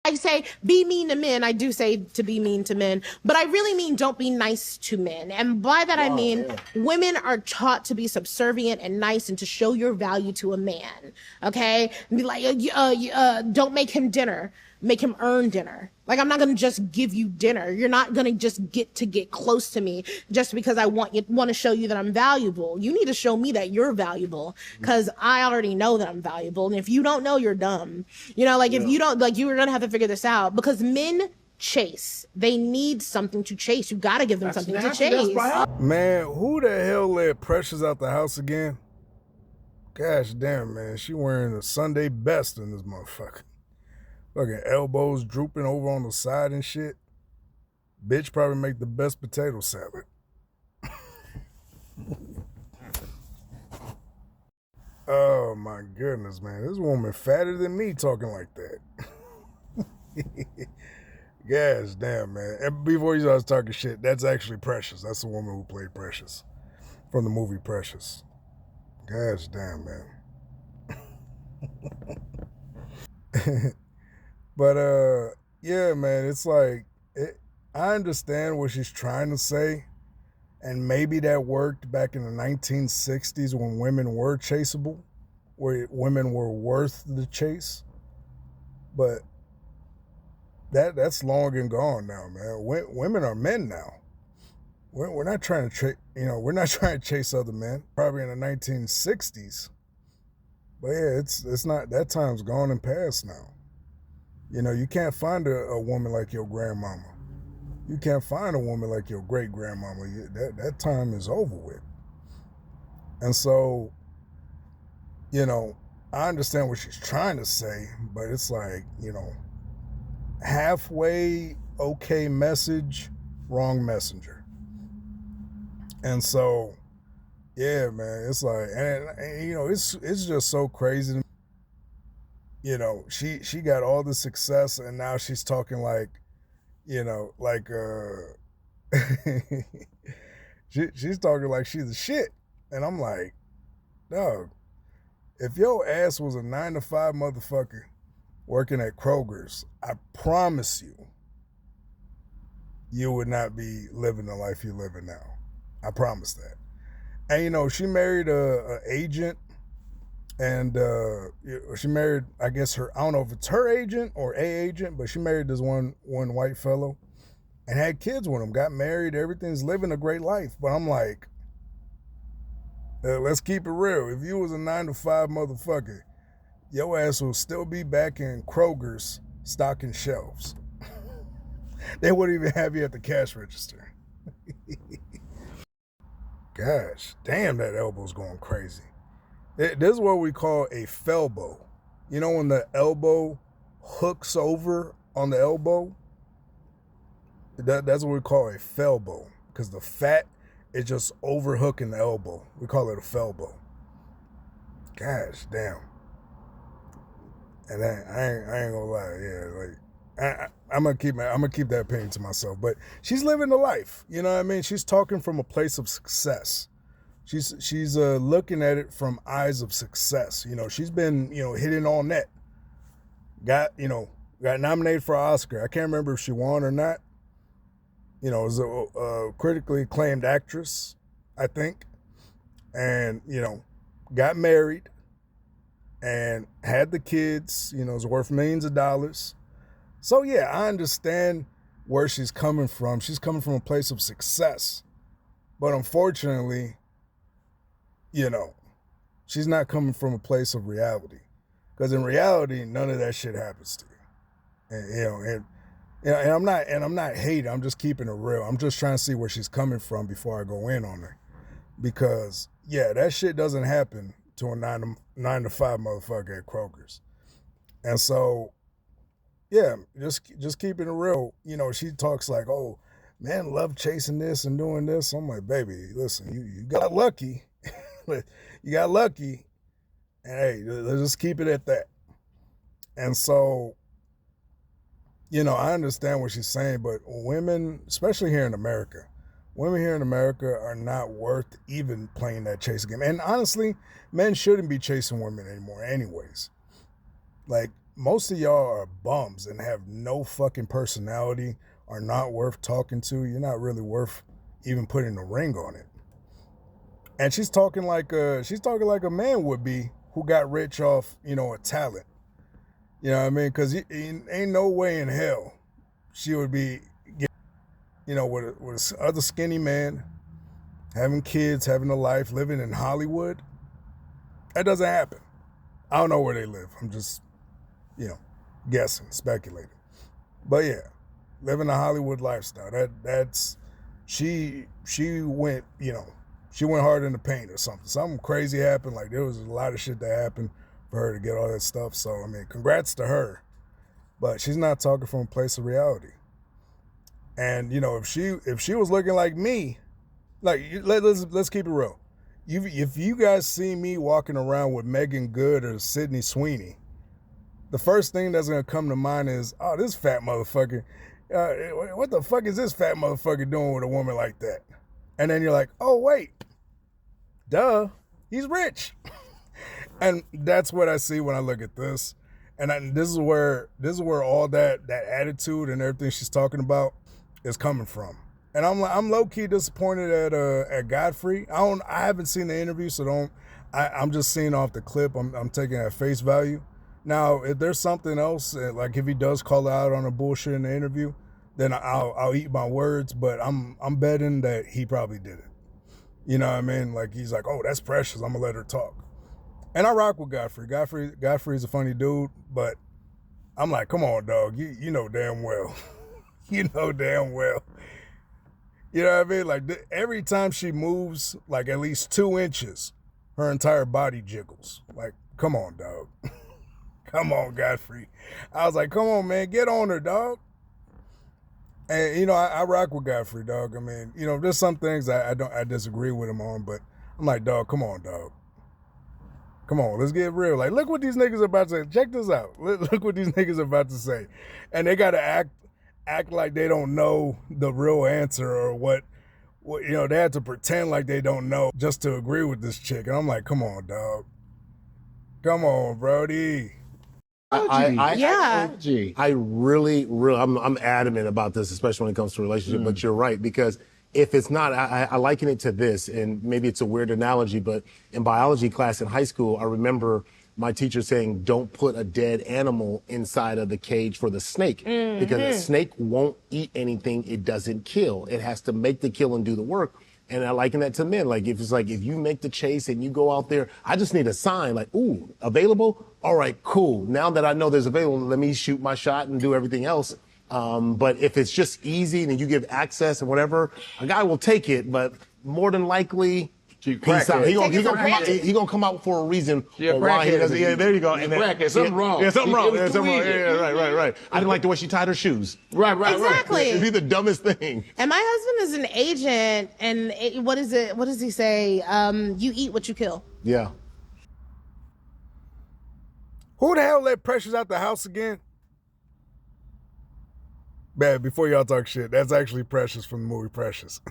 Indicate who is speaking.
Speaker 1: I say be mean to men. I do say to be mean to men, but I really mean don't be nice to men. And by that, I mean women are taught to be subservient and nice and to show your value to a man. Okay. Be like, don't make him dinner. Make him earn dinner. Like, I'm not going to just give you dinner. You're not going to just get close to me just because I want to show you that I'm valuable. You need to show me that you're valuable because I already know that I'm valuable. And if you don't know, you're dumb. You know, like if you don't, like you're going to have to figure this out because men chase. They need something to chase. You got to give them something to chase.
Speaker 2: Man, who the hell let Precious out the house again? Gosh damn, man. She wearing a Sunday best in this motherfucker. Fucking elbows drooping over on the side and shit. Bitch probably make the best potato salad. Oh my goodness, man. This woman fatter than me talking like that. Gosh damn, man. And before you start talking shit, that's actually Precious. That's the woman who played Precious from the movie Precious. Gosh damn, man. But, yeah, man, it's like, I understand what she's trying to say, and maybe that worked back in the 1960s when women were chaseable, where women were worth the chase, but that's long and gone now, man. Women are men now. We're not trying to, we're not trying to chase other men, probably in the 1960s, but yeah, it's not, that time's gone and past now. You know, you can't find a woman like your grandmama. You can't find a woman like your great-grandmama. That time is over with. And so, you know, I understand what she's trying to say, but it's like, you know, halfway okay message, wrong messenger. And so, yeah, man, it's like, and you know, it's just so crazy. You know, she got all the success and now she's talking like, you know, like she's talking like she's the shit. And I'm like, dog, if your ass was a 9-to-5 motherfucker working at Kroger's, I promise you would not be living the life you're living now. I promise that. And you know, she married a agent. And she married, I guess I don't know if it's her agent or a agent, but she married this one white fellow and had kids with him, got married, everything's living a great life. But I'm like, let's keep it real. If you was a 9-to-5 motherfucker, your ass will still be back in Kroger's stocking shelves. They wouldn't even have you at the cash register. Gosh, damn, that elbow's going crazy. This is what we call a felbow. You know when the elbow hooks over on the elbow? That's what we call a felbow. Because the fat is just overhooking the elbow. We call it a felbow. Gosh, damn. And I ain't gonna lie, yeah, like I'm gonna keep that opinion to myself. But she's living the life. You know what I mean? She's talking from a place of success. She's looking at it from eyes of success. You know, she's been, you know, hitting on net. Got nominated for an Oscar. I can't remember if she won or not. You know, it was a critically acclaimed actress, I think. And, you know, got married and had the kids, you know, is worth millions of dollars. So, yeah, I understand where she's coming from. She's coming from a place of success. But unfortunately, you know, she's not coming from a place of reality. Because in reality, none of that shit happens to you. And I'm not hating. I'm just keeping it real. I'm just trying to see where she's coming from before I go in on her. Because, yeah, that shit doesn't happen to a 9-to-5 motherfucker at Kroger's. And so, yeah, just keeping it real. You know, she talks like, oh, man, love chasing this and doing this. I'm like, baby, listen, you got lucky. You got lucky, and hey, let's just keep it at that. And so, you know, I understand what she's saying, but women, especially here in America, are not worth even playing that chase game. And honestly, men shouldn't be chasing women anymore anyways. Like, most of y'all are bums and have no fucking personality, are not worth talking to. You're not really worth even putting a ring on it. And she's talking like a man would be who got rich off, a talent. You know what I mean? Because ain't no way in hell she would be, with other skinny man, having kids, having a life, living in Hollywood. That doesn't happen. I don't know where they live. I'm just, guessing, speculating. But yeah, living a Hollywood lifestyle. That's she went, she went hard in the paint or something. Something crazy happened. Like there was a lot of shit that happened for her to get all that stuff. So I mean, congrats to her. But she's not talking from a place of reality. And if she was looking like me, like let's keep it real. If you guys see me walking around with Megan Good or Sydney Sweeney, the first thing that's gonna come to mind is, oh, this fat motherfucker. What the fuck is this fat motherfucker doing with a woman like that? And then you're like, oh wait, duh, he's rich. And that's what I see when I look at this. And this is where all that attitude and everything she's talking about is coming from. And I'm low key disappointed at Godfrey. I haven't seen the interview, so I'm just seeing off the clip. I'm taking it at face value. Now, if there's something else, like if he does call her out on a bullshit in the interview, then I'll eat my words. But I'm betting that he probably did it. You know what I mean? Like he's like, oh, that's precious. I'm gonna let her talk. And I rock with Godfrey. Godfrey's a funny dude, but I'm like, come on, dog. You know damn well. You know damn well. You know what I mean? Like every time she moves, like at least 2 inches, her entire body jiggles. Like, come on, dog. Come on, Godfrey. I was like, come on, man, get on her, dog. And I rock with Godfrey, dog. I mean, there's some things I disagree with him on, but I'm like, dog, come on, dog. Come on, let's get real. Like, look what these niggas are about to say. Check this out. Look what these niggas are about to say. And they gotta act like they don't know the real answer or what they have to pretend like they don't know just to agree with this chick. And I'm like, come on, dog. Come on, Brody.
Speaker 3: I really, I'm adamant about this, especially when it comes to relationship, but you're right, because if it's not, I liken it to this, and maybe it's a weird analogy, but in biology class in high school, I remember my teacher saying, don't put a dead animal inside of the cage for the snake, because a snake won't eat anything it doesn't kill. It has to make the kill and do the work. And I liken that to men. Like, if you make the chase and you go out there, I just need a sign like, ooh, available? All right, cool. Now that I know there's available, let me shoot my shot and do everything else. But if it's just easy and you give access and whatever, a guy will take it, but more than likely, peace out. He gonna come out for a reason why he doesn't. Yeah, there you go. And
Speaker 4: There's something wrong.
Speaker 3: Yeah, something wrong. Yeah, right. I didn't like the way she tied her shoes.
Speaker 4: Right.
Speaker 1: Exactly.
Speaker 3: It'd be the dumbest thing.
Speaker 1: And my husband is an agent, and what does he say? You eat what you kill.
Speaker 3: Yeah.
Speaker 2: Who the hell let Precious out the house again? Man, before y'all talk shit, that's actually Precious from the movie Precious.